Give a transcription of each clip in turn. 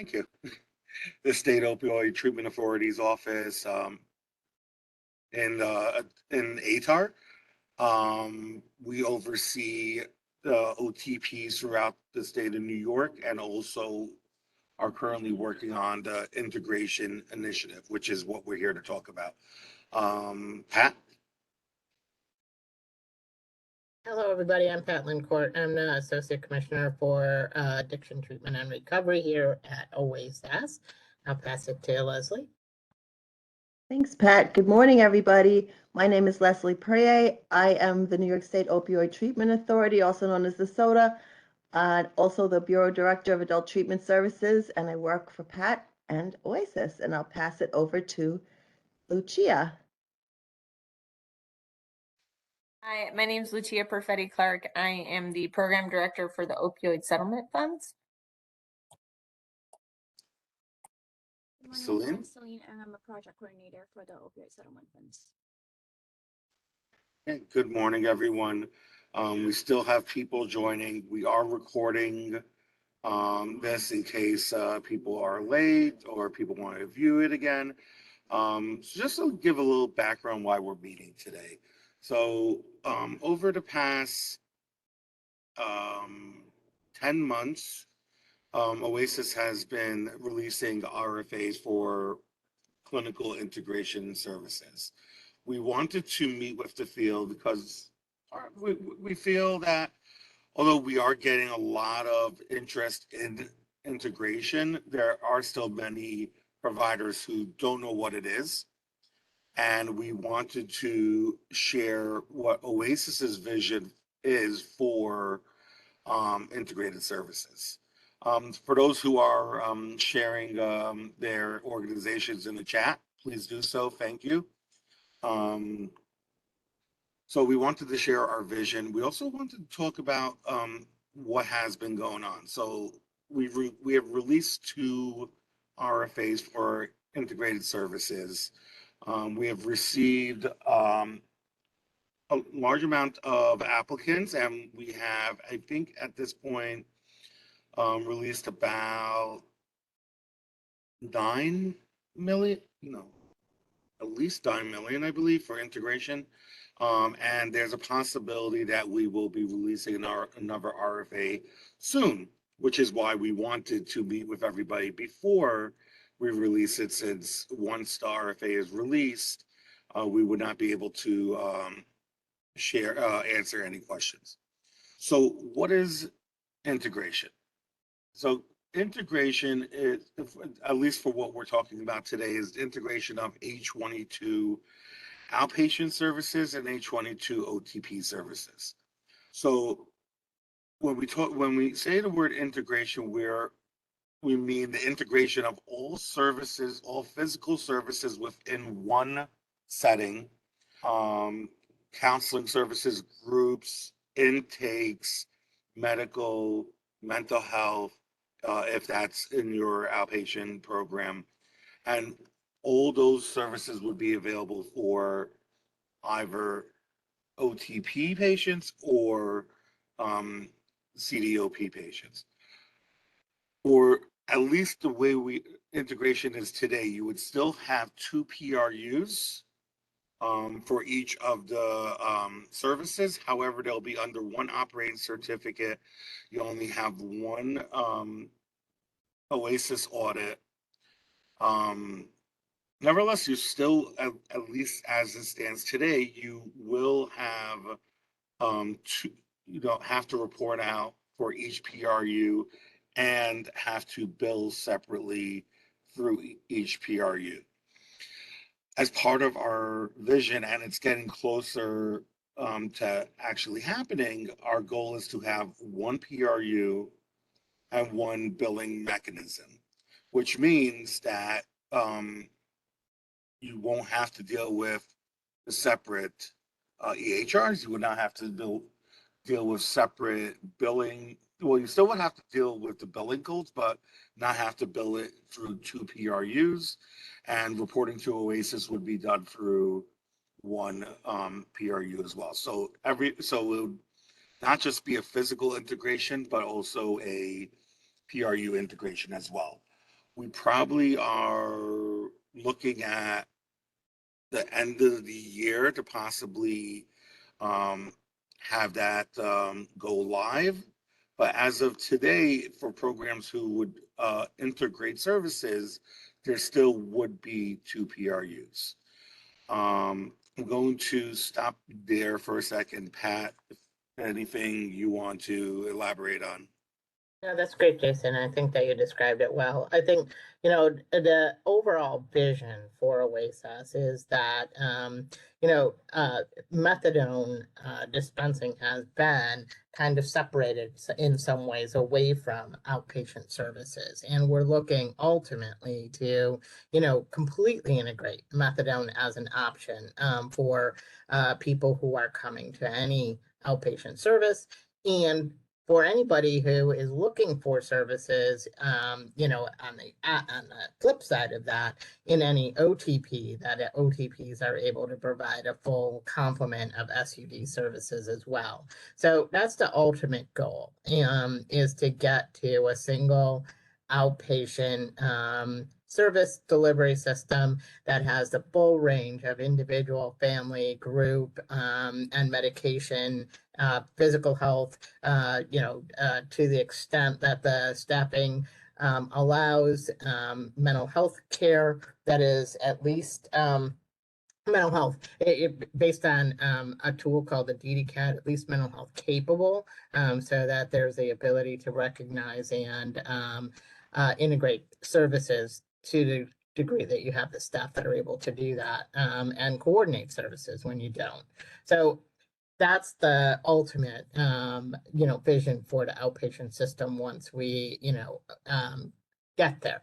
Thank you. The State Opioid Treatment Authority's office in ATAR. We oversee the OTPs throughout the state of New York and also are currently working on the integration initiative, which is what we're here to talk about. Pat? Hello, everybody. I'm Pat Lincourt. I'm the Associate Commissioner for Addiction Treatment and Recovery here at OASAS. I'll pass it to Leslie. Thanks, Pat. Good morning, everybody. My name is Leslie Preye. I am the New York State Opioid Treatment Authority, also known as the SOTA, also the Bureau Director of Adult Treatment Services, and I work for Pat and OASAS. And I'll pass it over to Lucia. Hi, my name is Lucia Perfetti Clark. I am the Program Director for the Opioid Settlement Funds. Good morning, Celine? I'm Celine, and I'm a project coordinator for the Opioid Settlement Funds. Hey, good morning, everyone. We still have people joining. We are recording this in case people are late or people want to view it again. So just to give a little background why we're meeting today. So over the past 10 months, OASAS has been releasing RFAs for clinical integration services. We wanted to meet with the field because we feel that although we are getting a lot of interest in integration, there are still many providers who don't know what it is. And we wanted to share what OASAS's vision is for integrated services. For those who are sharing their organizations in the chat, please do so. Thank you. So we wanted to share our vision. We also wanted to talk about what has been going on. So we have released 2 RFAs for integrated services. We have received a large amount of applicants, and we have, I think at this point, released about 9 million, no, at least 9 million, I believe, for integration. And there's a possibility that we will be releasing another RFA soon, which is why we wanted to meet with everybody before we release it, since once the RFA is released, we would not be able to answer any questions. So what is integration? So integration is, at least for what we're talking about today, is integration of H22 outpatient services and H22 OTP services. So when we say the word integration, we mean the integration of all services, all physical services within one setting, counseling services, groups, intakes, medical, mental health, if that's in your outpatient program. And all those services would be available for either OTP patients or CDOP patients. Or at least the way integration is today, you would still have 2 PRUs for each of the services. However, they'll be under one operating certificate. You only have one OASAS audit. Nevertheless, you still, at least as it stands today, you will have you don't have to report out for each PRU and have to bill separately through each PRU. As part of our vision, and it's getting closer to actually happening, our goal is to have one PRU and one billing mechanism, which means that you won't have to deal with the separate EHRs. You would not have to deal with separate billing. Well, you still would have to deal with the billing codes, but not have to bill it through 2 PRUs. And reporting to OASAS would be done through one PRU as well. So it would not just be a physical integration, but also a PRU integration as well. We probably are looking at the end of the year to possibly um, have that go live. But as of today, for programs who would integrate services, there still would be two PRUs. I'm going to stop there for a second, Pat. If anything you want to elaborate on. No, that's great, Jason. I think that you described it well. I think, the overall vision for OASAS is that, methadone dispensing has been kind of separated in some ways away from outpatient services. And we're looking ultimately to, completely integrate methadone as an option for people who are coming to any outpatient service. And for anybody who is looking for services, on the flip side of that, in any OTP, that OTPs are able to provide a full complement of SUD services as well. So that's the ultimate goal, is to get to a single outpatient service delivery system that has the full range of individual, family, group, and medication, physical health, to the extent that the staffing allows mental health care that is at least mental health based on a tool called the DDCAT, at least mental health capable, so that there's the ability to recognize and integrate services to the degree that you have the staff that are able to do that, and coordinate services when you don't. So that's the ultimate, vision for the outpatient system once we, get there.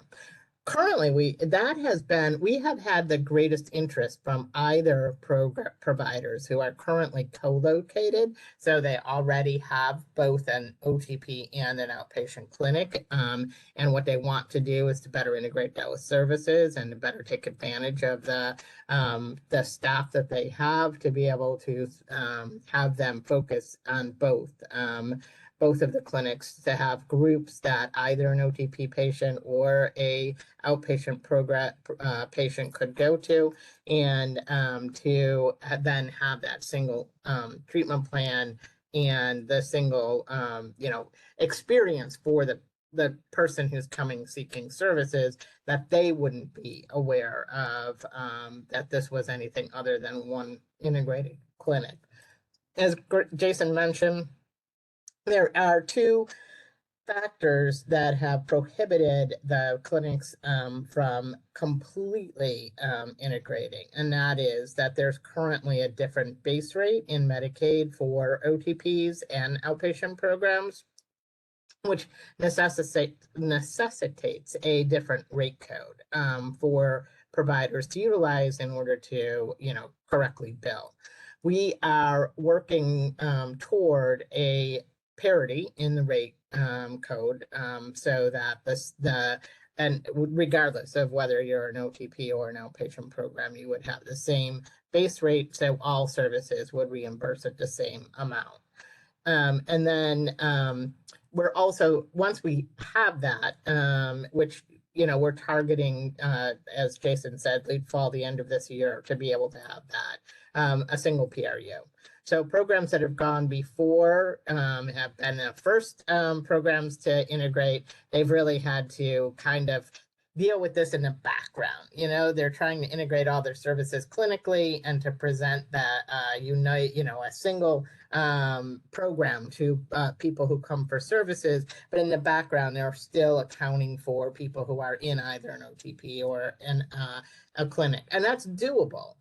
Currently, we have had the greatest interest from either providers who are currently co-located. So they already have both an OTP and an outpatient clinic. And what they want to do is to better integrate those services and to better take advantage of the staff that they have to be able to have them focus on both of the clinics, to have groups that either an OTP patient or a outpatient program patient could go to, and to then have that single treatment plan and the single experience for the person who's coming seeking services, that they wouldn't be aware of that this was anything other than one integrated clinic. As Jason mentioned, there are two factors that have prohibited the clinics from completely integrating, and that is that there's currently a different base rate in Medicaid for OTPs and outpatient programs, which necessitates a different rate code for providers to utilize in order to, correctly bill. We are working toward a parity in the rate code, so that and regardless of whether you're an OTP or an outpatient program, you would have the same base rate, so all services would reimburse at the same amount. And then we're also, once we have that, which, we're targeting, as Jason said, late fall, the end of this year, to be able to have that, a single PRU. So programs that have gone before have been the first programs to integrate. They've really had to kind of deal with this in the background. They're trying to integrate all their services clinically and to present that a single program to people who come for services, but in the background they're still accounting for people who are in either an OTP or in a clinic, and that's doable.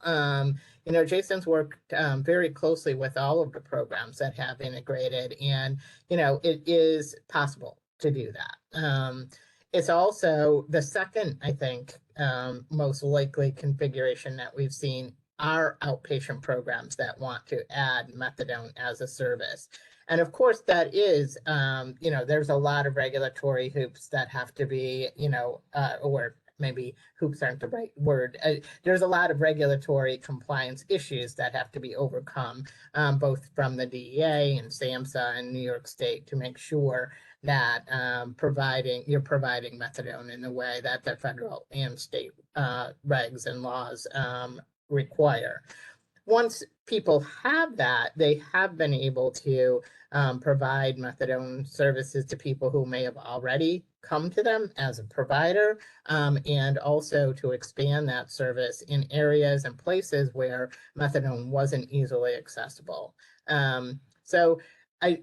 Jason's worked very closely with all of the programs that have integrated, and it is possible to do that. It's also the second, I think, most likely configuration that we've seen are outpatient programs that want to add methadone as a service. And of course, that is, there's a lot of regulatory hoops that have to be, or maybe hoops aren't the right word. There's a lot of regulatory compliance issues that have to be overcome, both from the DEA and SAMHSA and New York State, to make sure that you're providing methadone in the way that the federal and state regs and laws require. Once people have that, they have been able to provide methadone services to people who may have already come to them as a provider, and also to expand that service in areas and places where methadone wasn't easily accessible. So I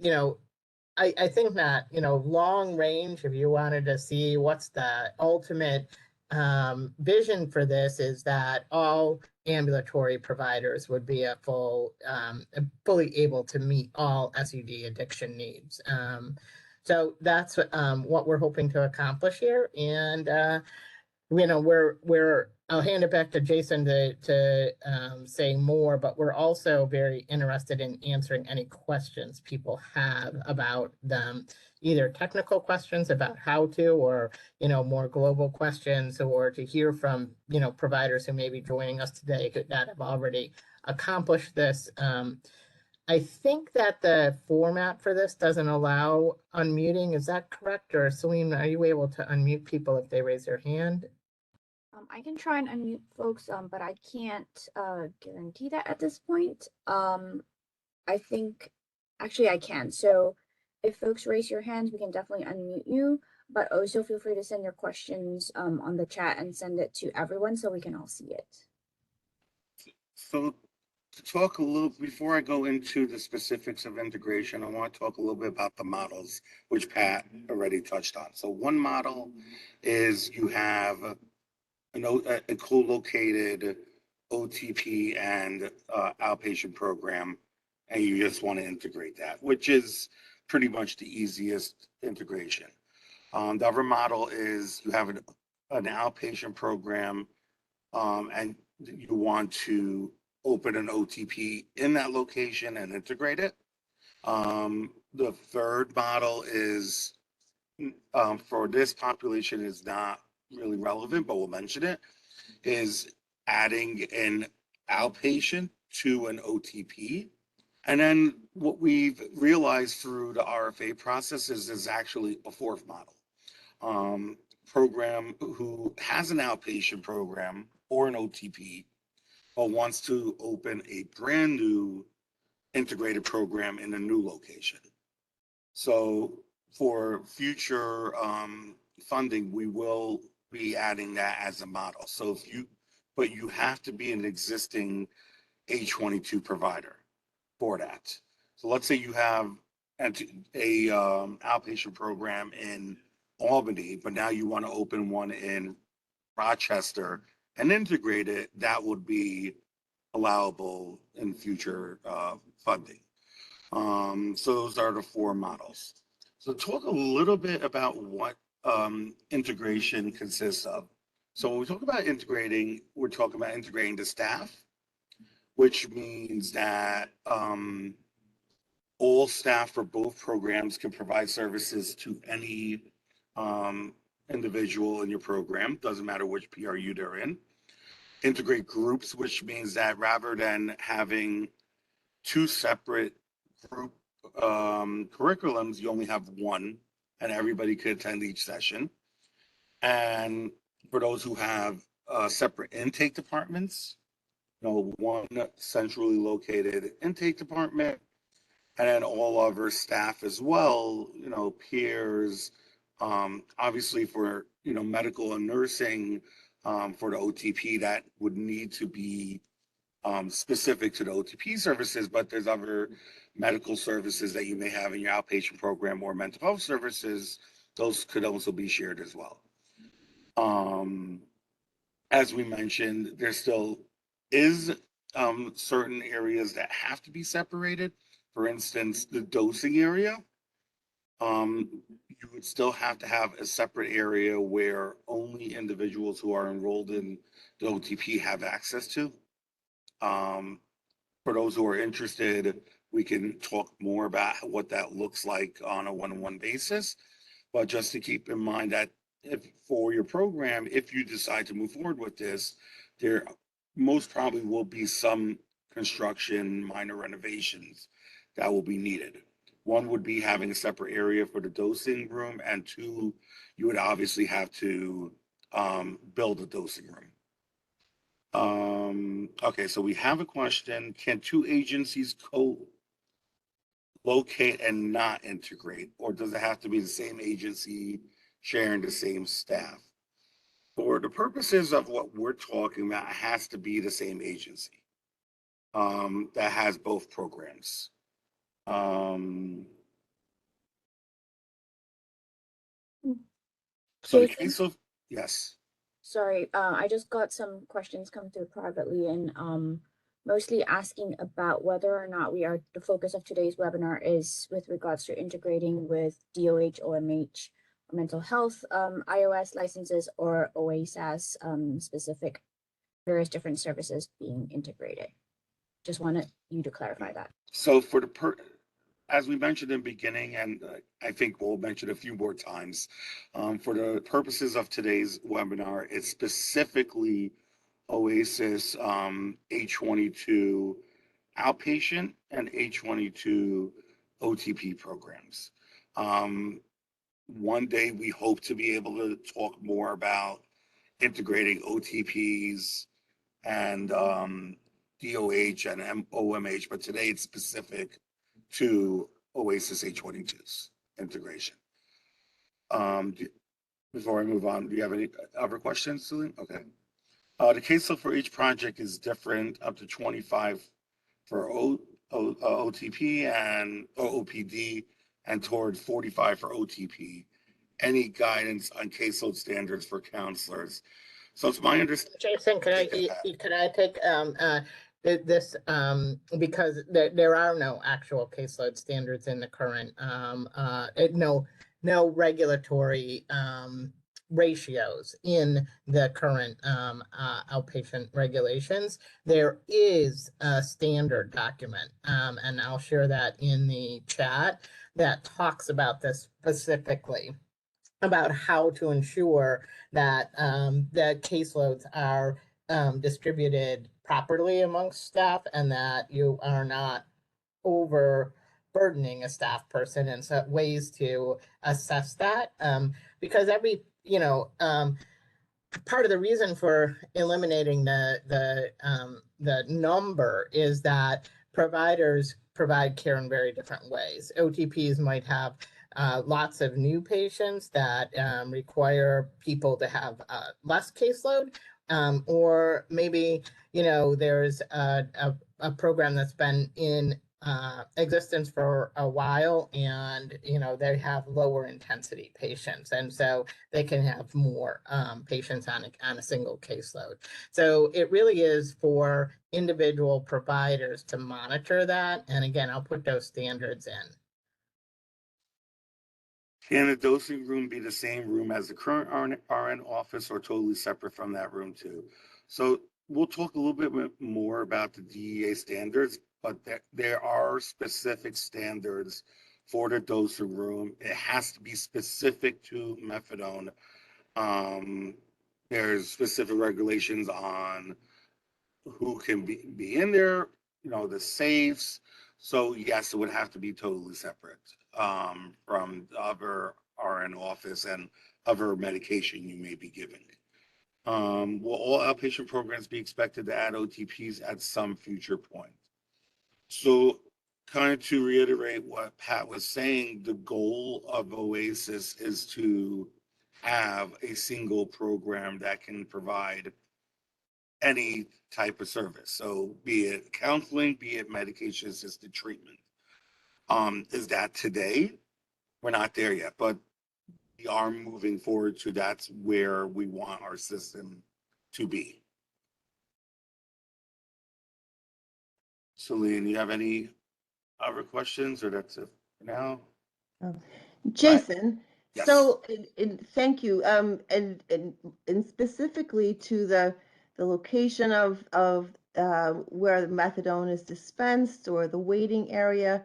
think that, long range, if you wanted to see what's the ultimate vision for this, is that all ambulatory providers would be fully able to meet all SUD addiction needs. So that's what we're hoping to accomplish here. And I'll hand it back to Jason to say more, but we're also very interested in answering any questions people have about them, either technical questions about how to, or, more global questions, or to hear from, providers who may be joining us today that have already accomplished this. I think that the format for this doesn't allow unmuting. Is that correct? Or Celine, are you able to unmute people if they raise their hand? I can try and unmute folks, but I can't guarantee that at this point. I think actually I can. So if folks raise your hands, we can definitely unmute you, but also feel free to send your questions on the chat and send it to everyone so we can all see it. So to talk a little, before I go into the specifics of integration, I want to talk a little bit about the models, which Pat already touched on. So one model is you have a co-located OTP and outpatient program, and you just want to integrate that, which is pretty much the easiest integration. The other model is you have an outpatient program, and you want to open an OTP in that location and integrate it. The third model is for this population is not really relevant, but we'll mention it, is adding an outpatient to an OTP. And then what we've realized through the RFA process is there's actually a fourth model. Program who has an outpatient program or an OTP, but wants to open a brand new integrated program in a new location. So for future funding, we will be adding that as a model. So but you have to be an existing A22 provider for that. So let's say you have a outpatient program in Albany, but now you want to open one in Rochester and integrate it. That would be allowable in future funding. So those are the four models. So talk a little bit about what integration consists of. So when we talk about integrating, we're talking about integrating the staff, which means that all staff for both programs can provide services to any individual in your program, doesn't matter which PRU they're in. Integrate groups, which means that rather than having two separate group curriculums, you only have one, and everybody could attend each session. And for those who have separate intake departments, one centrally located intake department, and then all other staff as well, peers, obviously for, medical and nursing, for the OTP that would need to be specific to the OTP services, but there's other medical services that you may have in your outpatient program or mental health services. Those could also be shared as well. As we mentioned, there still is certain areas that have to be separated. For instance, the dosing area, you would still have to have a separate area where only individuals who are enrolled in the OTP have access to. For those who are interested, we can talk more about what that looks like on a one-on-one basis. But just to keep in mind that for your program, if you decide to move forward with this, there most probably will be some construction, minor renovations that will be needed. One would be having a separate area for the dosing room, and two, you would obviously have to build a dosing room. Okay, so we have a question. Can two agencies co-locate and not integrate, or does it have to be the same agency sharing the same staff? For the purposes of what we're talking about, it has to be the same agency that has both programs. So the Jason, case of, yes. sorry, I just got some questions come through privately and mostly asking about whether or not the focus of today's webinar is with regards to integrating with DOH, OMH, or mental health iOS licenses, or OASAS specific various different services being integrated. Just wanted you to clarify that. So for as we mentioned in the beginning, and I think we'll mention a few more times, for the purposes of today's webinar, it's specifically OASAS H22 outpatient and H22 OTP programs. One day we hope to be able to talk more about integrating OTPs and DOH and OMH, but today it's specific to OASAS H22's integration. Before I move on, do you have any other questions, Celine? Okay. The caseload for each project is different, up to 25 for OTP and OOPD, and toward 45 for OTP. Any guidance on caseload standards for counselors? So it's my understanding. Jason, could I take this because there are no actual caseload standards in the current no regulatory ratios in the current outpatient regulations. There is a standard document, and I'll share that in the chat, that talks about this specifically, about how to ensure that the caseloads are distributed properly amongst staff, and that you are not overburdening a staff person, and so ways to assess that, because every part of the reason for eliminating the number is that providers provide care in very different ways. OTPs might have lots of new patients that require people to have less caseload, or maybe there's a program that's been in existence for a while, and they have lower intensity patients, and so they can have more patients on a single caseload. So it really is for individual providers to monitor that, and again, I'll put those standards in. Can the dosing room be the same room as the current RN office, or totally separate from that room too? So we'll talk a little bit more about the DEA standards, but there are specific standards for the dosing room. It has to be specific to methadone. There's specific regulations on who can be in there, the safes. So yes, it would have to be totally separate from the other RN office and other medication you may be giving. Will all outpatient programs be expected to add OTPs at some future point? So kind of to reiterate what Pat was saying, the goal of OASAS is to have a single program that can provide any type of service. So be it counseling, be it medication assisted treatment. Is that today? We're not there yet, but we are moving forward to that's where we want our system to be. Celine, you have any other questions, or that's it for now? Jason, Yes. so thank you. And specifically to the location of where the methadone is dispensed, or the waiting area,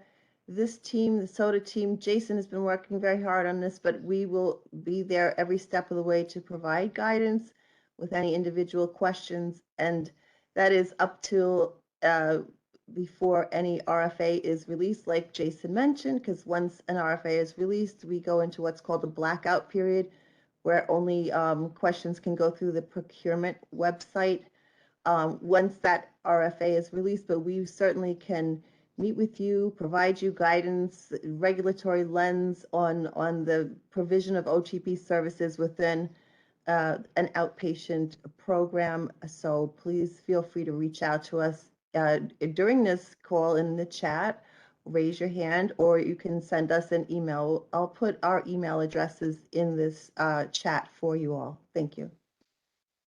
this team, the SOTA team, Jason has been working very hard on this, but we will be there every step of the way to provide guidance with any individual questions, and that is up to before any RFA is released, like Jason mentioned, because once an RFA is released, we go into what's called a blackout period, where only questions can go through the procurement website once that RFA is released, but we certainly can meet with you, provide you guidance, regulatory lens on the provision of OTP services within an outpatient program. So please feel free to reach out to us during this call in the chat, raise your hand, or you can send us an email. I'll put our email addresses in this chat for you all. Thank you.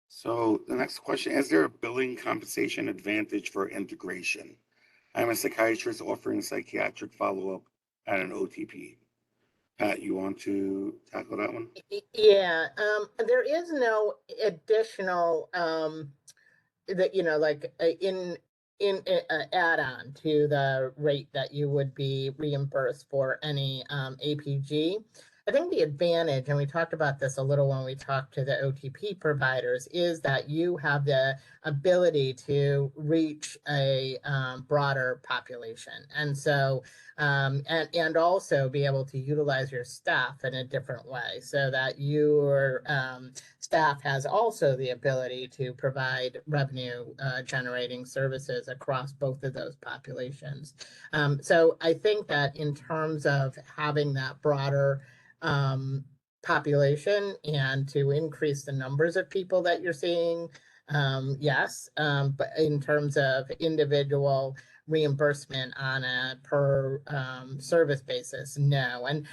So the next question, is there a billing compensation advantage for integration? I'm a psychiatrist offering psychiatric follow-up at an OTP. Pat, you want to tackle that one? Yeah, there is no additional that like in add-on to the rate that you would be reimbursed for any APG. I think the advantage, and we talked about this a little when we talked to the OTP providers, is that you have the ability to reach a broader population, and so and also be able to utilize your staff in a different way, so that your staff has also the ability to provide revenue generating services across both of those populations. So I think that in terms of having that broader population and to increase the numbers of people that you're seeing, yes, but in terms of individual reimbursement on a per service basis, no. And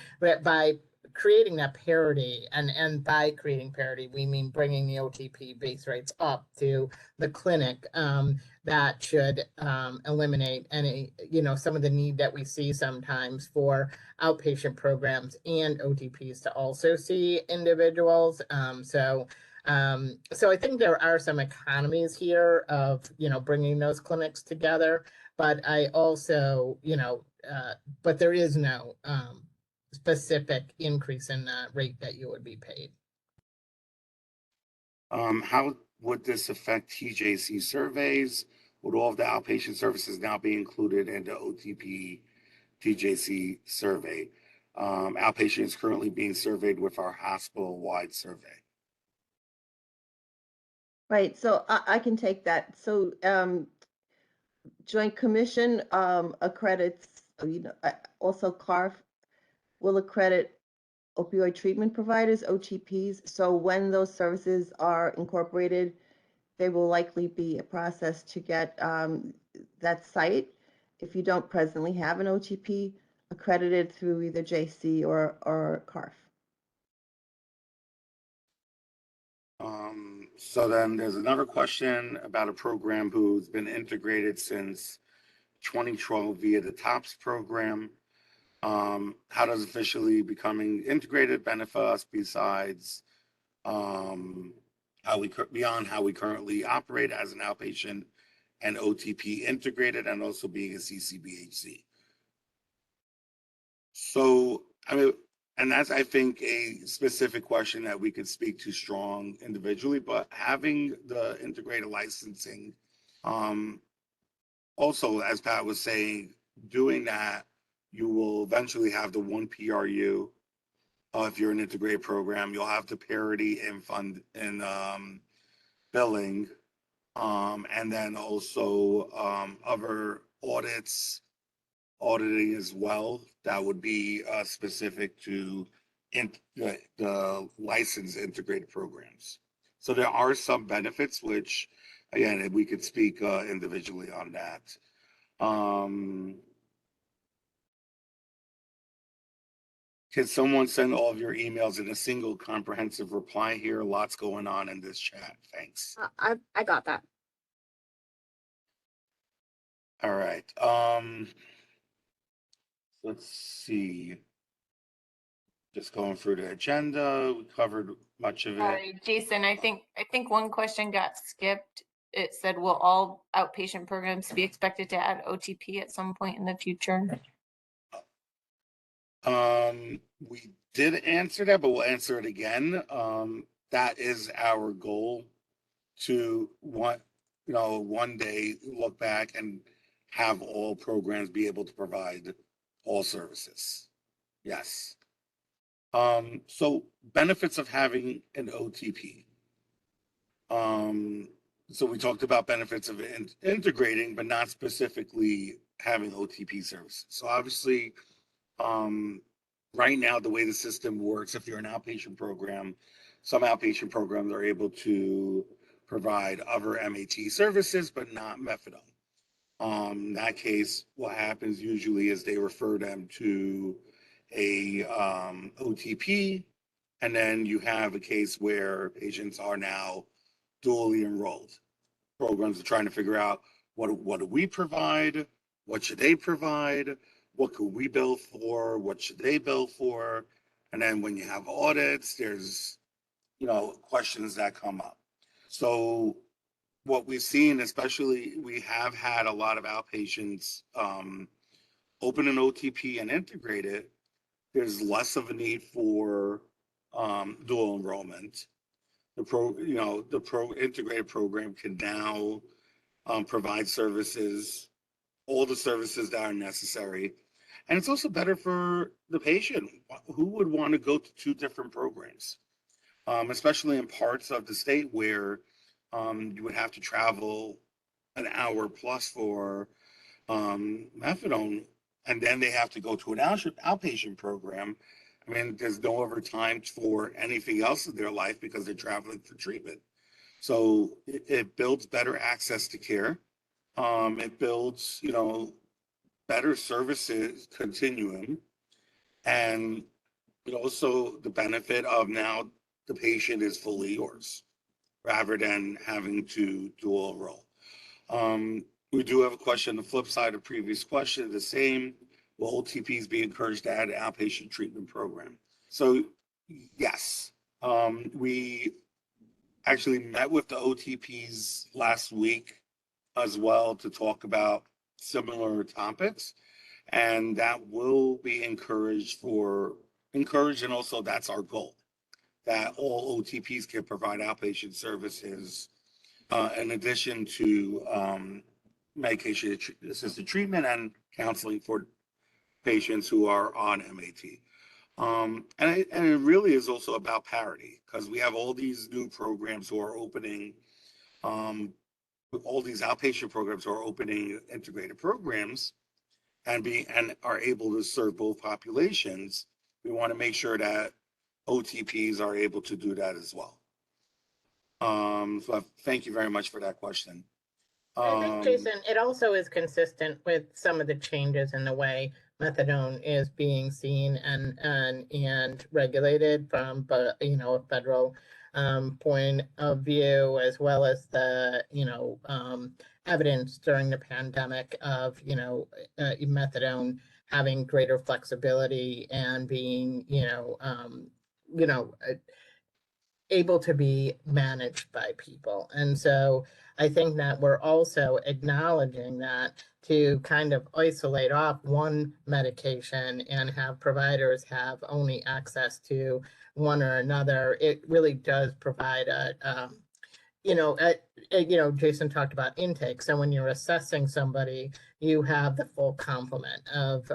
by creating that parity, and by creating parity, we mean bringing the OTP base rates up to the clinic. That should eliminate any, some of the need that we see sometimes for outpatient programs and OTPs to also see individuals. So I think there are some economies here of, bringing those clinics together, but I also, but there is no specific increase in the rate that you would be paid. How would this affect TJC surveys? Would all of the outpatient services now be included in the OTP TJC survey? Outpatient is currently being surveyed with our hospital-wide survey. Right, so I can take that. So Joint Commission accredits, also CARF will accredit opioid treatment providers, OTPs. So when those services are incorporated, there will likely be a process to get that site, if you don't presently have an OTP, accredited through either JC or CARF. So then there's another question about a program who's been integrated since 2012 via the TOPS program. How does officially becoming integrated benefit us besides beyond how we currently operate as an outpatient and OTP integrated, and also being a CCBHC? So, I mean, and that's, I think, a specific question that we could speak to strong individually, but having the integrated licensing, also, as Pat was saying, doing that, you will eventually have the one PRU. If you're an integrated program, you'll have the parity in fund and billing, and then also other auditing as well. That would be specific to the licensed integrated programs. So there are some benefits, which, again, we could speak individually on that. Can someone send all of your emails in a single comprehensive reply here? Lots going on in this chat. Thanks. I got that. All right. Let's see. Just going through the agenda. We covered much of it. Sorry, Jason, I think one question got skipped. It said, will all outpatient programs be expected to add OTP at some point in the future? We did answer that, but we'll answer it again. That is our goal, to one day look back and have all programs be able to provide all services. Yes. So benefits of having an OTP. So we talked about benefits of integrating, but not specifically having OTP services. So obviously, right now, the way the system works, if you're an outpatient program, some outpatient programs are able to provide other MAT services, but not methadone. In that case, what happens usually is they refer them to a OTP, and then you have a case where patients are now dually enrolled. Programs are trying to figure out what do we provide, what should they provide, what could we bill for, what should they bill for, and then when you have audits, there's questions that come up. So what we've seen, especially, we have had a lot of outpatients open an OTP and integrate it. There's less of a need for dual enrollment. The pro integrated program can now provide services, all the services that are necessary. And it's also better for the patient. Who would want to go to two different programs? Especially in parts of the state where you would have to travel an hour plus for methadone, and then they have to go to an outpatient program. I mean, there's no overtime for anything else in their life because they're traveling for treatment. So it builds better access to care. It builds, better services continuum, and also the benefit of now the patient is fully yours rather than having to dual enroll. We do have a question, the flip side of previous question, the same. Will OTPs be encouraged to add an outpatient treatment program? So yes, we actually met with the OTPs last week as well to talk about similar topics, and that will be encouraged, and also that's our goal, that all OTPs can provide outpatient services in addition to medication assisted treatment and counseling for patients who are on MAT. And it really is also about parity, because we have all these new programs who are opening, all these outpatient programs who are opening integrated programs and are able to serve both populations. We want to make sure that OTPs are able to do that as well. So thank you very much for that question. I think, Jason, it also is consistent with some of the changes in the way methadone is being seen and regulated from, a federal point of view, as well as the, evidence during the pandemic of, methadone having greater flexibility and being, able to be managed by people. And so I think that we're also acknowledging that to kind of isolate off one medication and have providers have only access to one or another, it really does provide Jason talked about intake. So when you're assessing somebody, you have the full complement of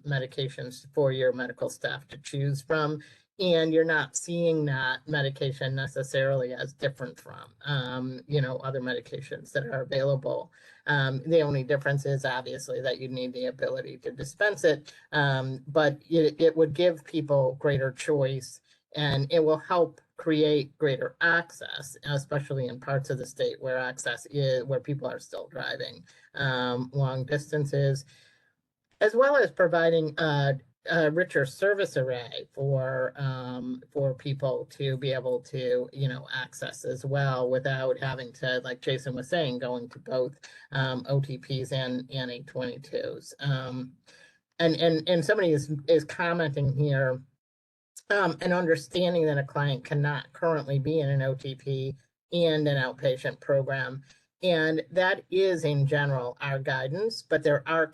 medications for your medical staff to choose from. And you're not seeing that medication necessarily as different from, other medications that are available. The only difference is obviously that you need the ability to dispense it, but it would give people greater choice, and it will help create greater access, especially in parts of the state where where people are still driving long distances, as well as providing a richer service array for people to be able to access as well, without having to, like Jason was saying, going to both OTPs and 822s. And somebody is commenting here, and understanding that a client cannot currently be in an OTP and an outpatient program. And that is in general our guidance, but there are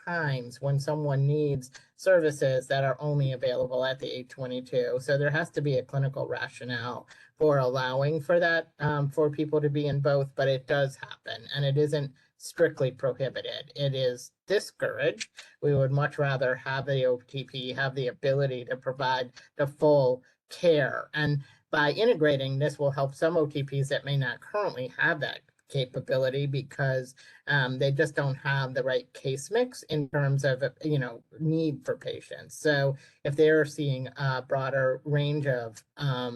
times when someone needs services that are only available at the 822. So there has to be a clinical rationale for allowing for that, for people to be in both, but it does happen, and it isn't strictly prohibited. It is discouraged. We would much rather have the OTP have the ability to provide the full care. And by integrating, this will help some OTPs that may not currently have that capability because they just don't have the right case mix in terms of need for patients. So if they're seeing a broader range of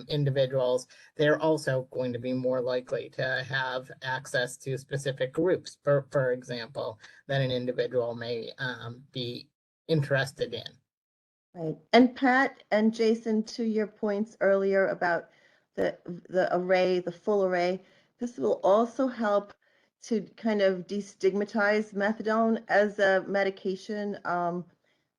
individuals, they're also going to be more likely to have access to specific groups, for example, that an individual may be interested in. Right. And Pat and Jason, to your points earlier about the array, the full array, this will also help to kind of destigmatize methadone as a medication,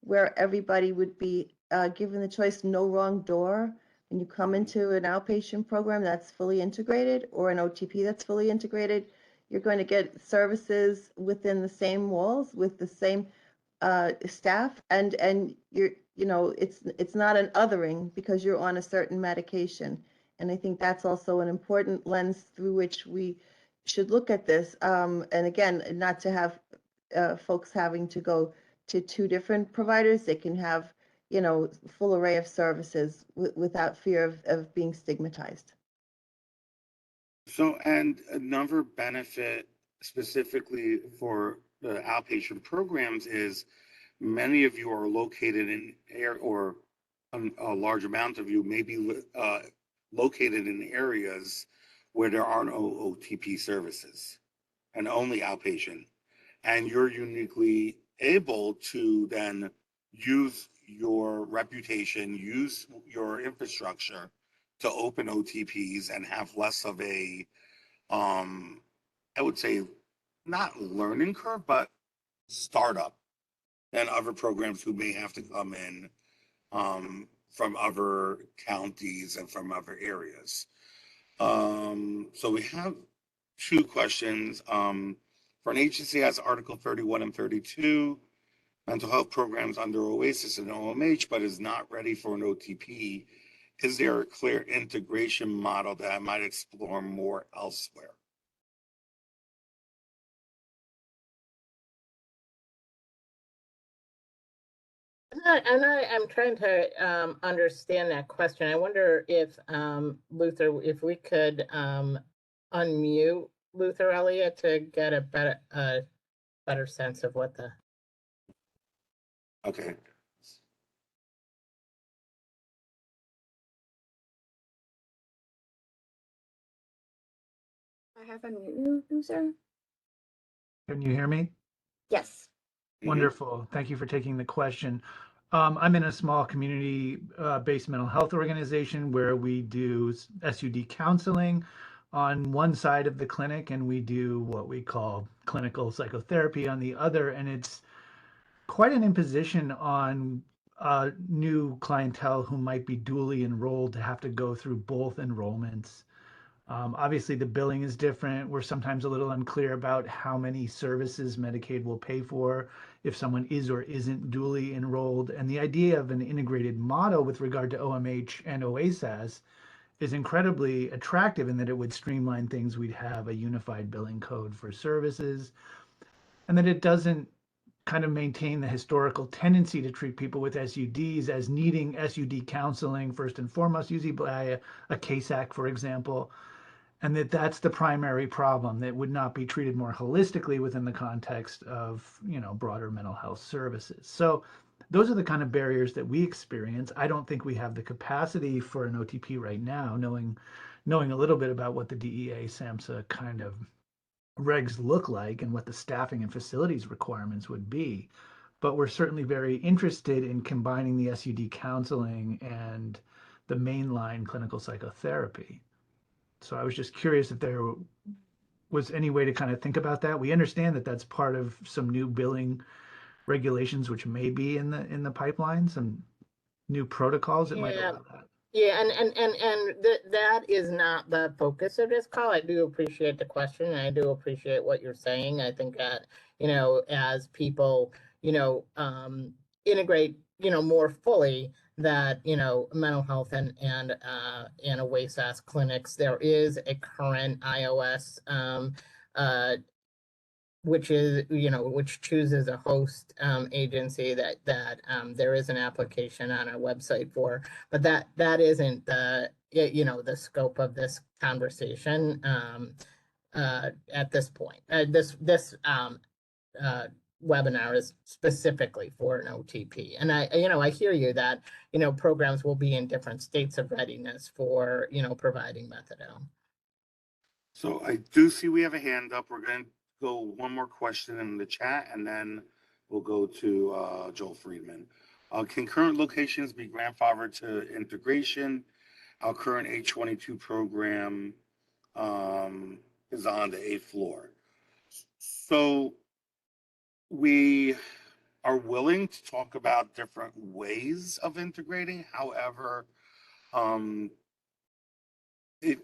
where everybody would be given the choice, no wrong door. When you come into an outpatient program that's fully integrated or an OTP that's fully integrated, you're going to get services within the same walls with the same staff, and it's not an othering because you're on a certain medication. And I think that's also an important lens through which we should look at this. And again, not to have folks having to go to two different providers. They can have, full array of services without fear of being stigmatized. So, and another benefit specifically for the outpatient programs is many of you are located in or a large amount of you may be located in areas where there are no OTP services and only outpatient. And you're uniquely able to then use your reputation, use your infrastructure to open OTPs and have less of a, I would say, not learning curve, but startup than other programs who may have to come in from other counties and from other areas. So we have two questions. For an agency has Article 31 and 32, mental health programs under OASAS and OMH, but is not ready for an OTP. Is there a clear integration model that I might explore more elsewhere? I'm trying to understand that question. I wonder if Luther, if we could unmute Luther Elliott to get a better sense of what the. Okay. I have unmute you, sir. Can you hear me? Yes. Wonderful. Thank you for taking the question. I'm in a small community-based mental health organization where we do SUD counseling on one side of the clinic, and we do what we call clinical psychotherapy on the other. And it's quite an imposition on new clientele who might be dually enrolled to have to go through both enrollments. Obviously, the billing is different. We're sometimes a little unclear about how many services Medicaid will pay for if someone is or isn't dually enrolled. And the idea of an integrated model with regard to OMH and OASAS is incredibly attractive in that it would streamline things. We'd have a unified billing code for services, and that it doesn't kind of maintain the historical tendency to treat people with SUDs as needing SUD counseling first and foremost, usually by a CASAC, for example, and that's the primary problem that would not be treated more holistically within the context of broader mental health services. So those are the kind of barriers that we experience. I don't think we have the capacity for an OTP right now, knowing a little bit about what the DEA SAMHSA kind of regs look like and what the staffing and facilities requirements would be. But we're certainly very interested in combining the SUD counseling and the mainline clinical psychotherapy. So I was just curious if there was any way to kind of think about that. We understand that that's part of some new billing regulations, which may be in the pipeline, some new protocols that might Yeah. allow that. Yeah, and that is not the focus of this call. I do appreciate the question, and I do appreciate what you're saying. I think that, as people, integrate, more fully that, mental health and OASAS clinics, there is a current iOS which is, which chooses a host agency that there is an application on our website for, but that isn't the scope of this conversation at this point. Uh, webinar is specifically for an OTP. And I hear you that, programs will be in different states of readiness for, providing methadone. So I do see we have a hand up. We're going to go one more question in the chat, and then we'll go to Joel Friedman. Can current locations be grandfathered to integration? Our current H22 program is on the 8th floor. So we are willing to talk about different ways of integrating. However,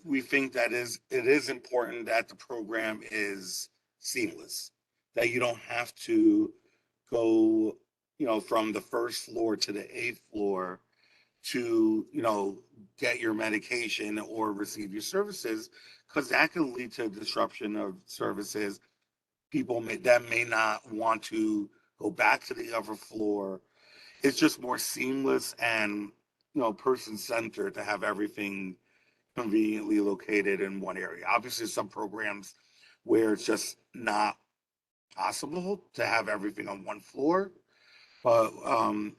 we think that it is important that the program is seamless, that you don't have to go, from the first floor to the 8th floor to, get your medication or receive your services, because that can lead to disruption of services. People may not want to go back to the upper floor. It's just more seamless and, person-centered to have everything conveniently located in one area. Obviously, some programs where it's just not possible to have everything on one floor, but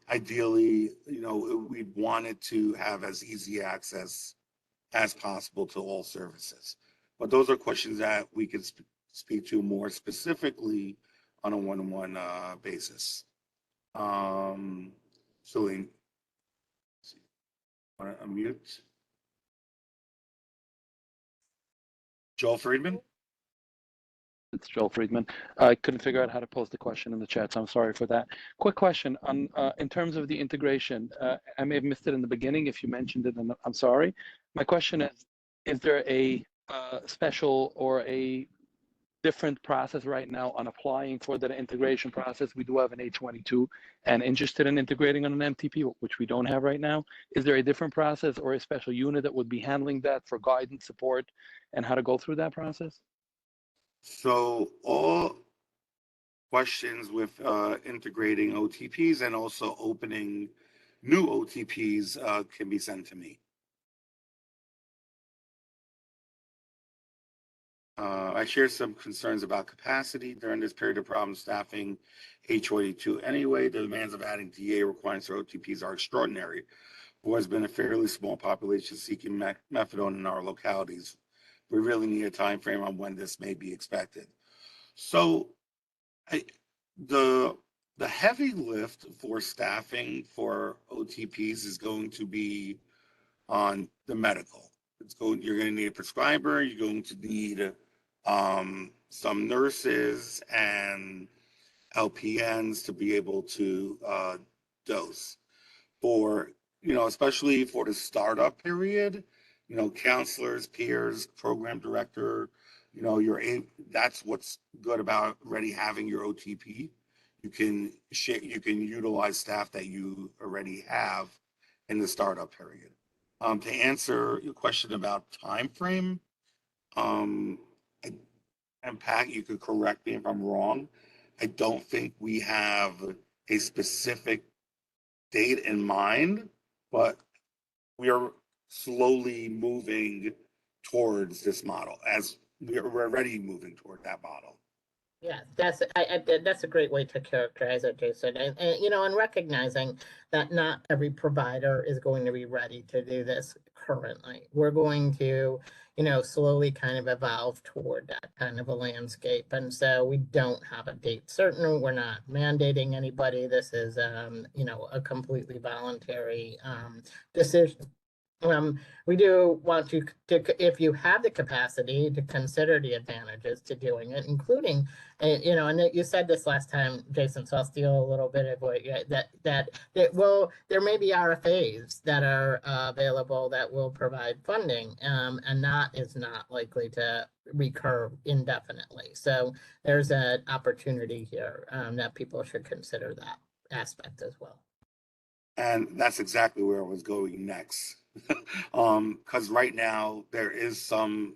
ideally, we'd want it to have as easy access as possible to all services. But those are questions that we could speak to more specifically on a one-on-one basis. Celine, want to unmute? Joel Friedman? It's Joel Friedman. I couldn't figure out how to post the question in the chat, so I'm sorry for that. Quick question on in terms of the integration. I may have missed it in the beginning. If you mentioned it, and I'm sorry. My question is there a special or a different process right now on applying for the integration process? We do have an H22 and interested in integrating on an MTP, which we don't have right now. Is there a different process or a special unit that would be handling that for guidance, support, and how to go through that process? So all questions with integrating OTPs and also opening new OTPs can be sent to me. I share some concerns about capacity during this period of problem staffing H22. Anyway, the demands of adding DA requirements for OTPs are extraordinary. There has been a fairly small population seeking methadone in our localities. We really need a time frame on when this may be expected. So the heavy lift for staffing for OTPs is going to be on the medical. You're going to need a prescriber. You're going to need some nurses and LPNs to be able to dose. For, especially for the startup period, counselors, peers, program director, that's what's good about already having your OTP. You can utilize staff that you already have in the startup period. To answer your question about time frame, and Pat, you could correct me if I'm wrong. I don't think we have a specific date in mind, but we are slowly moving towards this model, as we're already moving toward that model. Yeah, that's a great way to characterize it, Jason. And and recognizing that not every provider is going to be ready to do this currently. We're going to, slowly kind of evolve toward that kind of a landscape. And so we don't have a date certain. We're not mandating anybody. This is a completely voluntary decision. We do want you to, if you have the capacity, to consider the advantages to doing it, including, and you said this last time, Jason, so I'll steal a little bit of what there may be RFAs that are available that will provide funding, and that is not likely to recur indefinitely. So there's an opportunity here that people should consider that aspect as well. And that's exactly where I was going next. Because right now there is some,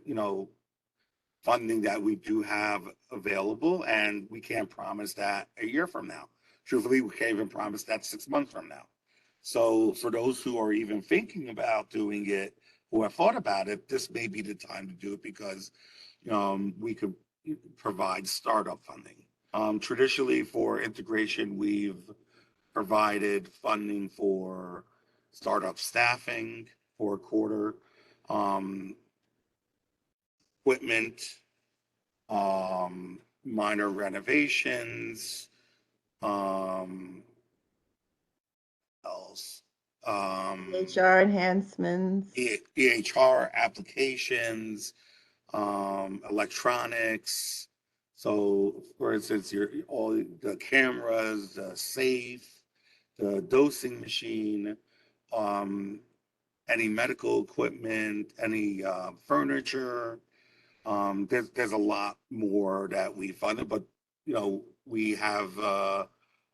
funding that we do have available, and we can't promise that a year from now. Truthfully, we can't even promise that 6 months from now. So for those who are even thinking about doing it, who have thought about it, this may be the time to do it because we could provide startup funding. Traditionally, for integration, we've provided funding for startup staffing for a quarter, um, equipment, minor renovations, else, HR enhancements. EHR applications, electronics. So, for instance, all the cameras, the safe, the dosing machine, um, any medical equipment, any furniture. There's a lot more that we funded, but we have a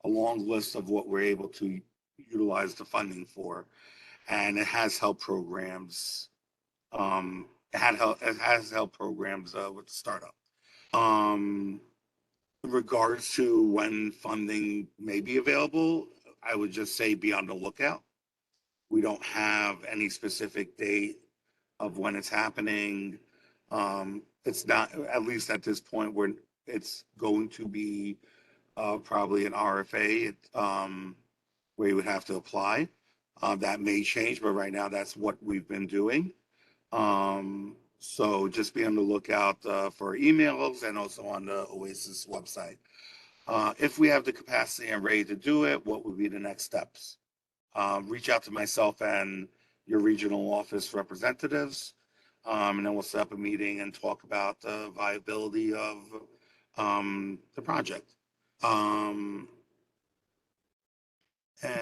long list of what we're able to utilize the funding for, and it has helped programs. It has helped programs with the startup. In regards to when funding may be available, I would just say be on the lookout. We don't have any specific date of when it's happening. It's not, at least at this point, where it's going to be probably an RFA, where you would have to apply. That may change, but right now that's what we've been doing. So just be on the lookout for emails and also on the OASAS website. If we have the capacity and ready to do it, what would be the next steps? Reach out to myself and your regional office representatives, and then we'll set up a meeting and talk about the viability of the project. And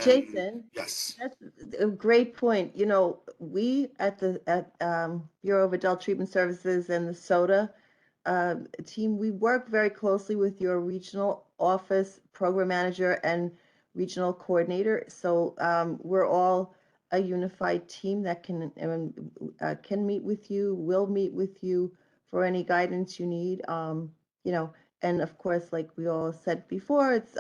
Jason, yes, that's a great point. We at the Bureau of Adult Treatment Services and the SOTA team, we work very closely with your regional office program manager and regional coordinator. So we're all a unified team that can meet with you, will meet with you for any guidance you need. And of course, like we all said before, it's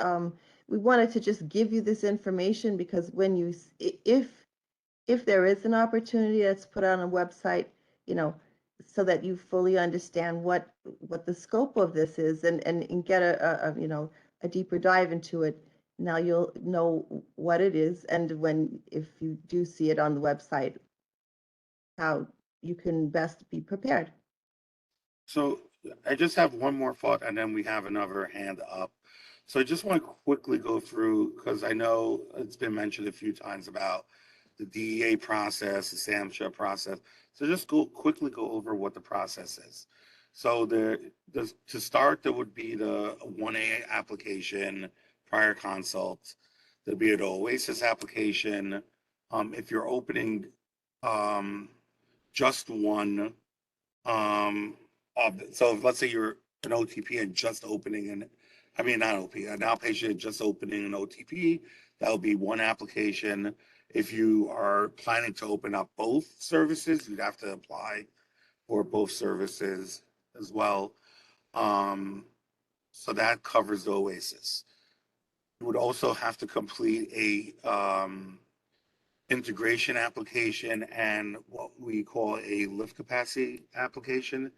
we wanted to just give you this information because when if there is an opportunity that's put on a website, you know, so that you fully understand what the scope of this is and get a deeper dive into it. Now you'll know what it is, and if you do see it on the website, how you can best be prepared. so I just have one more thought and then we have another hand up. So I just want to quickly go through, because I know it's been mentioned a few times about the DEA process, the SAMHSA process. So just quickly go over what the process is. So to start, there would be the 1A application, prior consult. There'd be an OASIS application. If you're opening just one, so let's say you're an OTP and just opening not OP, an outpatient just opening an OTP, that would be one application. If you are planning to open up both services, you'd have to apply for both services as well. So that covers the OASIS. You would also have to complete a integration application and what we call a lift capacity application.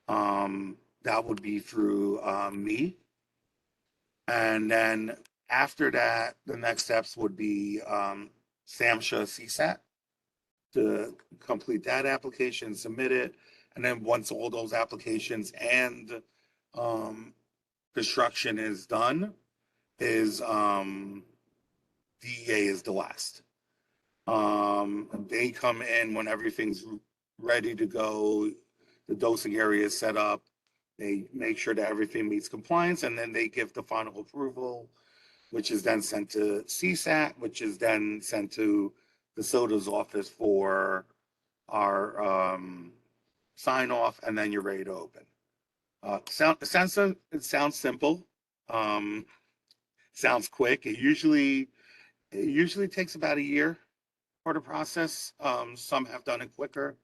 That would be through me. And then after that, the next steps would be SAMHSA CSAT to complete that application, submit it. And then once all those applications and construction is done, is DEA is the last. They come in when everything's ready to go, the dosing area is set up, they make sure that everything meets compliance, and then they give the final approval, which is then sent to CSAT, which is then sent to the SOTA's office for our sign off, and then you're ready to open. It sounds simple, sounds quick. It usually takes about a year for the process. Some have done it quicker.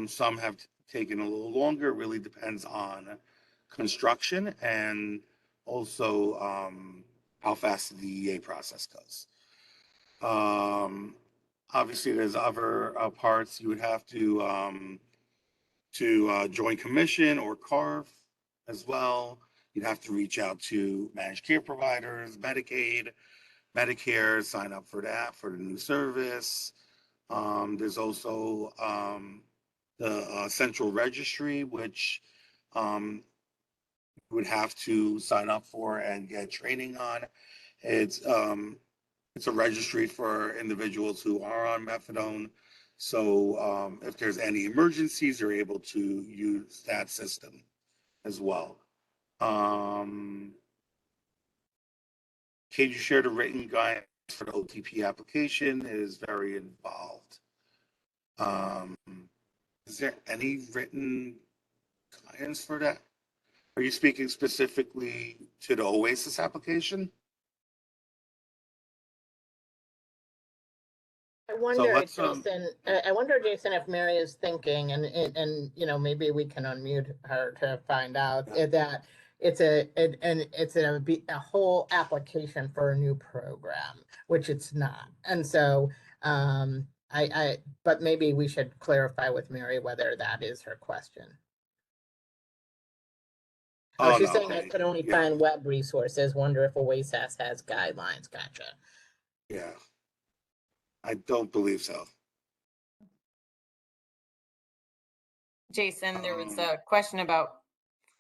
Some have taken a little longer. It really depends on construction and also how fast the DEA process goes. Obviously, there's other parts you would have to join commission or carve as well. You'd have to reach out to managed care providers, Medicaid, Medicare, sign up for that for the new service. There's also the central registry, which you would have to sign up for and get training on. It's a registry for individuals who are on methadone. So if there's any emergencies, they're able to use that system as well. Can you share the written guidance for the OTP application? It is very involved. Is there any written guidance for that? Are you speaking specifically to the OASAS application? I wonder, let's, Jason, I wonder, Jason, if Mary is thinking, and you know, maybe we can unmute her to find out that it's a whole application for a new program, which it's not. And so, but maybe we should clarify with Mary whether that is her question. Oh, she's no, saying I okay. could only Yeah. find web resources. Wonder if OASAS has guidelines. Gotcha. Yeah, I don't believe so. Jason, there was a question about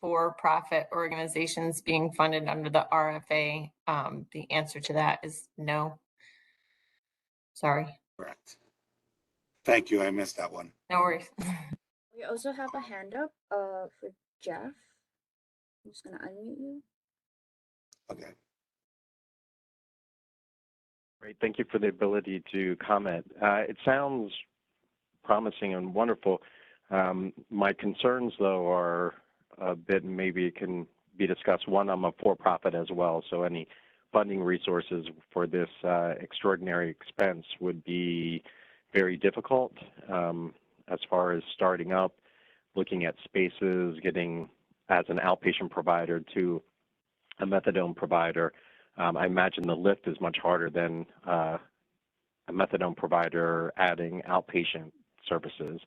for-profit organizations being funded under the RFA. The answer to that is no. Sorry. Correct. Thank you. I missed that one. No worries. We also have a hand up for Jeff. I'm just gonna unmute you. Okay. Great. Thank you for the ability to comment. It sounds promising and wonderful. My concerns, though, are a bit, maybe it can be discussed. One, I'm a for-profit as well, so any funding resources for this extraordinary expense would be very difficult as far as starting up, looking at spaces, getting as an outpatient provider to a methadone provider. I imagine the lift is much harder than a methadone provider adding outpatient services.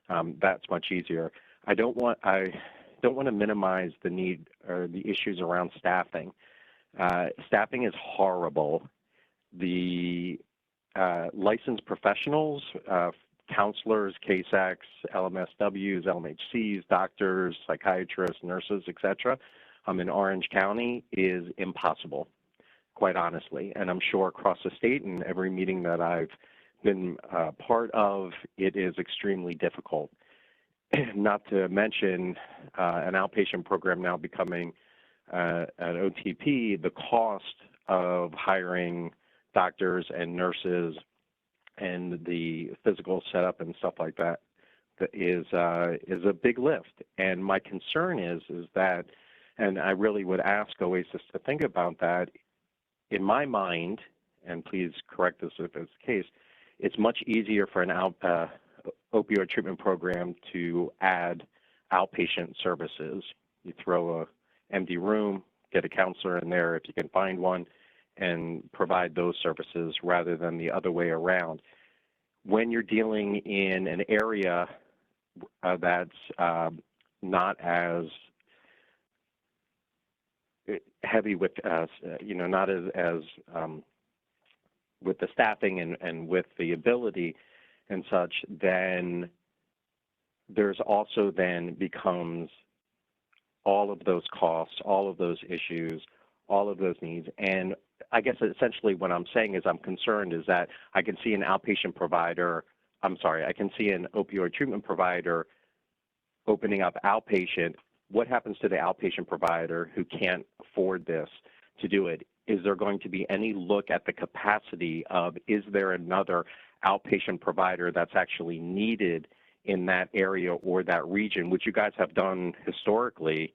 That's much easier. I don't want to minimize the need or the issues around staffing. Staffing is horrible. The licensed professionals, counselors, KSACs, LMSWs, LMHCs, doctors, psychiatrists, nurses, etc., in Orange County is impossible, quite honestly. And I'm sure across the state and every meeting that I've been part of, it is extremely difficult. Not to mention an outpatient program now becoming an OTP, the cost of hiring doctors and nurses and the physical setup and stuff like that is a big lift. And my concern is that, and I really would ask OASAS to think about that. In my mind, and please correct this if it's the case, it's much easier for an opioid treatment program to add outpatient services. You throw a empty room, get a counselor in there if you can find one, and provide those services rather than the other way around. When you're dealing in an area that's not as heavy with, not as with the staffing and with the ability and such, then there's also then becomes all of those costs, all of those issues, all of those needs. And I guess essentially what I'm saying is I'm concerned is that I can see an outpatient provider, I can see an opioid treatment provider opening up outpatient. What happens to the outpatient provider who can't afford this to do it? Is there going to be any look at the capacity of, is there another outpatient provider that's actually needed in that area or that region, which you guys have done historically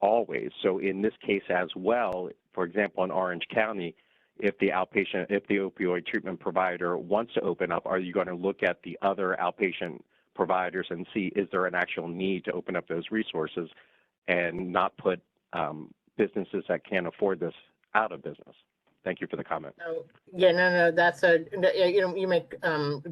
always. So in this case as well, for example, in Orange County, if the opioid treatment provider wants to open up, are you going to look at the other outpatient providers and see, is there an actual need to open up those resources and not put businesses that can't afford this out of business? Thank you for the comment. Oh, yeah, no, that's you make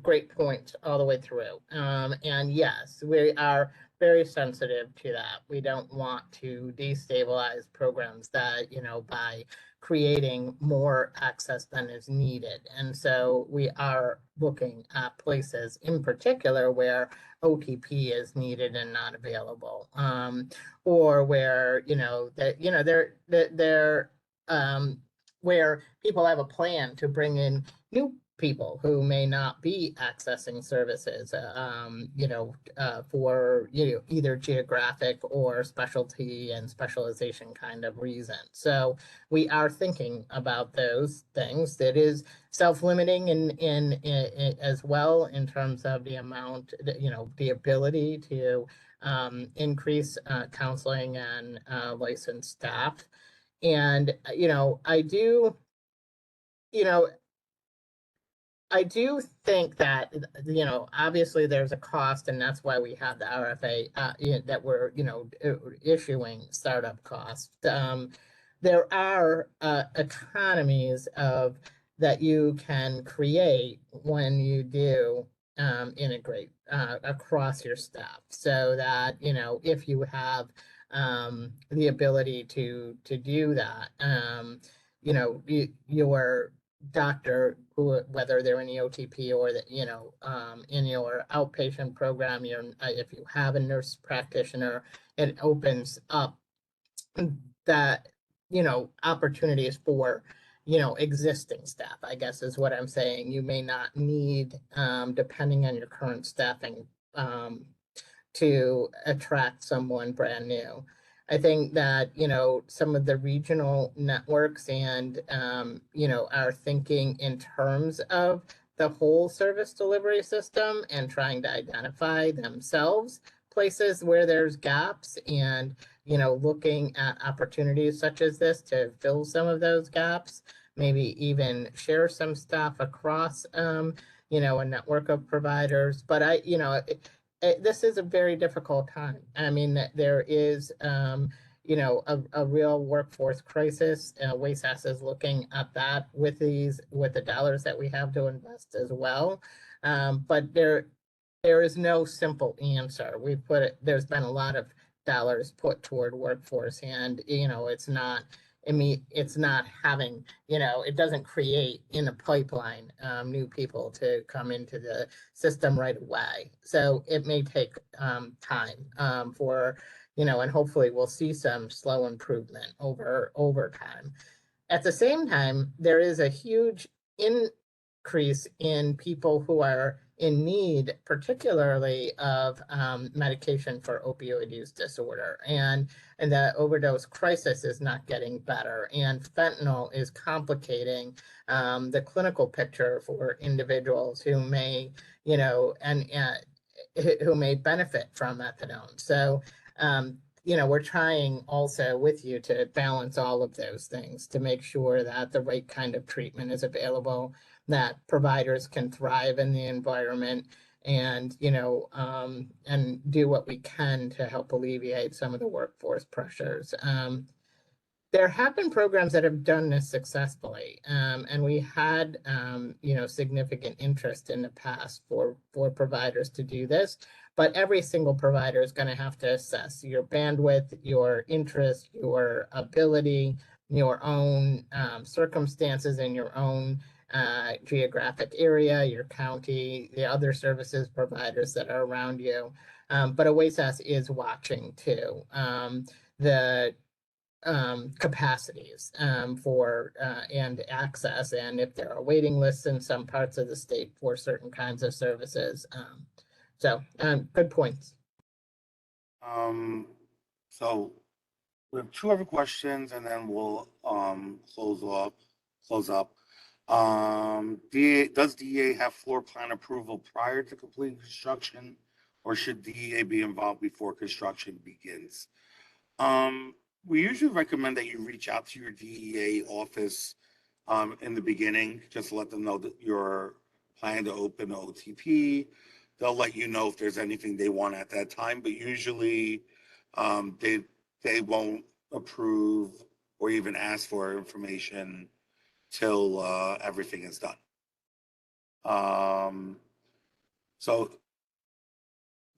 great points all the way through. And yes, we are very sensitive to that. We don't want to destabilize programs that, by creating more access than is needed. And so we are looking at places in particular where OTP is needed and not available, or where, they're where people have a plan to bring in new people who may not be accessing services, for either geographic or specialty and specialization kind of reason. So we are thinking about those things. That is self-limiting in as well in terms of the amount, the ability to increase counseling and licensed staff. And, you know, I do think that, obviously there's a cost, and that's why we have the RFA that we're, issuing startup costs. There are economies of that you can create when you do integrate across your staff, so that, if you have the ability to do that, your doctor, who, whether they're in the OTP or that, in your outpatient program, if you have a nurse practitioner, it opens up that, opportunities for, existing staff, I guess is what I'm saying. You may not need, depending on your current staffing, to attract someone brand new. I think that, some of the regional networks and, are thinking in terms of the whole service delivery system and trying to identify themselves places where there's gaps, and, looking at opportunities such as this to fill some of those gaps, maybe even share some stuff across, a network of providers. But this is a very difficult time. I mean, there is, a real workforce crisis. OASAS is looking at that with the dollars that we have to invest as well. But there is no simple answer. There's been a lot of dollars put toward workforce, and, it's not having, it doesn't create in the pipeline new people to come into the system right away. So it may take time for, and hopefully we'll see some slow improvement over time. At the same time, there is a huge increase in people who are in need, particularly of medication for opioid use disorder. And the overdose crisis is not getting better. And fentanyl is complicating the clinical picture for individuals who may, who may benefit from methadone. So, we're trying also with you to balance all of those things to make sure that the right kind of treatment is available, that providers can thrive in the environment, and, and do what we can to help alleviate some of the workforce pressures. There have been programs that have done this successfully, and we had, significant interest in the past for providers to do this. But every single provider is going to have to assess your bandwidth, your interest, your ability, your own circumstances in your own geographic area, your county, the other services providers that are around you. But OASAS is watching too. The capacities for and access, and if there are waiting lists in some parts of the state for certain kinds of services. Good points. So we have two other questions, and then we'll close up. Does DEA have floor plan approval prior to completing construction, or should DEA be involved before construction begins? We usually recommend that you reach out to your DEA office in the beginning, just to let them know that you're planning to open OTP. they'll let you know if there's anything they want at that time, but usually they won't approve or even ask for information till everything is done. So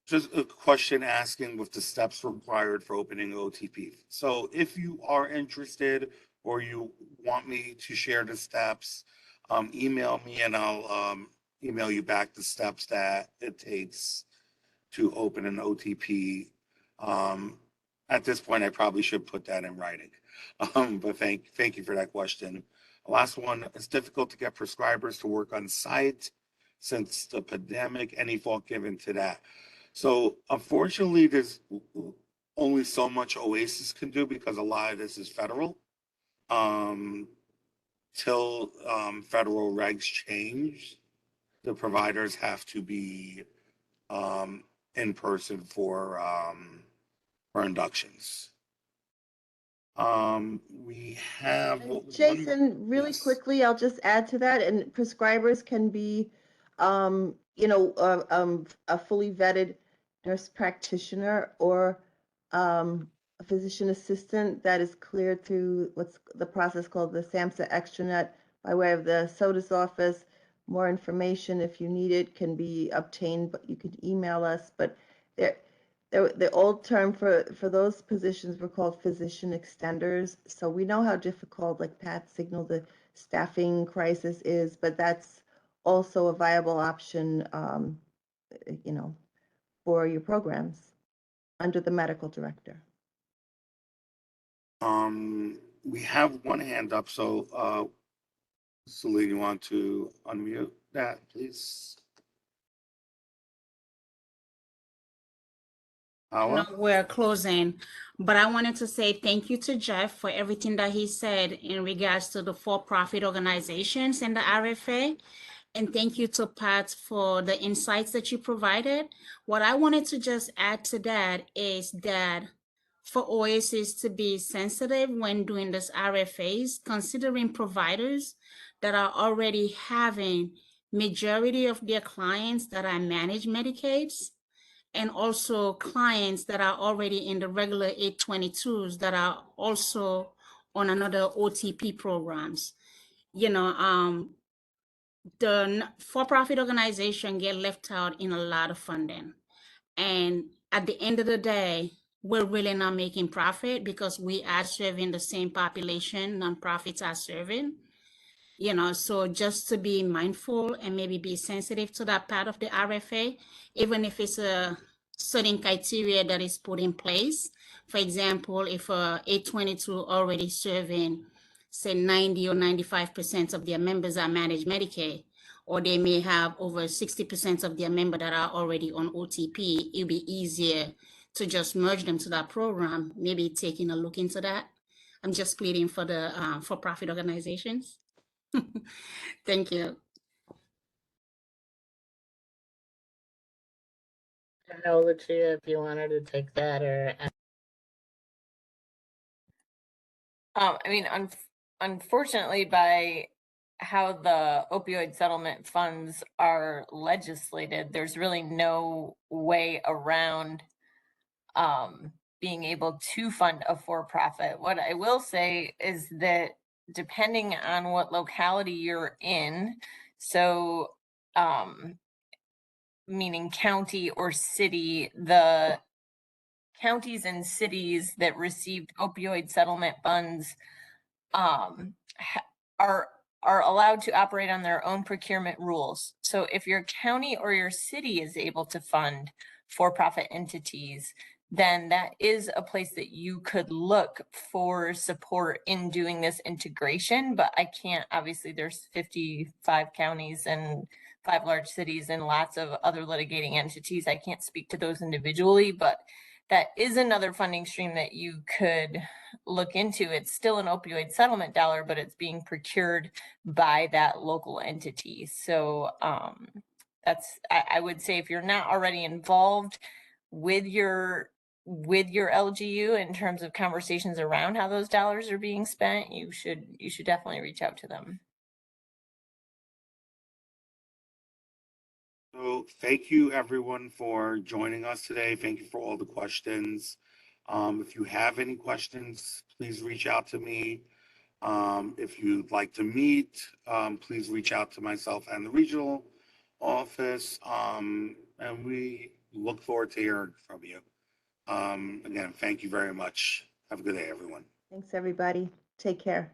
just a question asking with the steps required for opening OTP. So if you are interested or you want me to share the steps, email me and I'll email you back the steps that it takes to open an OTP. At this point, I probably should put that in writing. But thank you for that question. Last one, it's difficult to get prescribers to work on site since the pandemic. Any fault given to that? So unfortunately, there's only so much OASAS can do because a lot of this is federal. Till federal regs change, the providers have to be in person for inductions. We have And one more. Jason, really Yes. quickly, I'll just add to that, and prescribers can be, a fully vetted nurse practitioner or a physician assistant that is cleared through what's the process called the SAMHSA extranet by way of the SOTUS office. More information, if you need it, can be obtained, but you can email us. But there, the old term for those positions were called physician extenders. So we know how difficult, like Pat signaled, the staffing crisis is, but that's also a viable option, for your programs under the medical director. We have one hand up, so Celine, you want to unmute that, please? I know Awa? we're closing, but I wanted to say thank you to Jeff for everything that he said in regards to the for-profit organizations and the RFA. And thank you to Pat for the insights that you provided. What I wanted to just add to that is that for OASAS to be sensitive when doing this RFAs, considering providers that are already having majority of their clients that are managed Medicaids, and also clients that are already in the regular 822s that are also on another OTP programs. The for-profit organization get left out in a lot of funding. And at the end of the day, we're really not making profit because we are serving the same population nonprofits are serving. So just to be mindful and maybe be sensitive to that part of the RFA, even if it's a certain criteria that is put in place. For example, if a 822 already serving, say 90 or 95% of their members are managed Medicaid, or they may have over 60% of their members that are already on OTP, it'll be easier to just merge them to that program, maybe taking a look into that. I'm just pleading for the for-profit organizations. Thank you. I don't know, Lucia, if you wanted to take that or. Unfortunately, by how the opioid settlement funds are legislated, there's really no way around being able to fund a for-profit. What I will say is that depending on what locality you're in, so meaning county or city, the counties and cities that received opioid settlement funds are allowed to operate on their own procurement rules. So if your county or your city is able to fund for-profit entities, then that is a place that you could look for support in doing this integration. But I can't, obviously there's 55 counties and 5 large cities and lots of other litigating entities. I can't speak to those individually, but that is another funding stream that you could look into. It's still an opioid settlement dollar, but it's being procured by that local entity. So I would say if you're not already involved with your LGU in terms of conversations around how those dollars are being spent, you should definitely reach out to them. So thank you everyone for joining us today. Thank you for all the questions. If you have any questions, please reach out to me. If you'd like to meet, please reach out to myself and the regional office. And we look forward to hearing from you. Again, thank you very much. Have a good day, everyone. Thanks, everybody. Take care.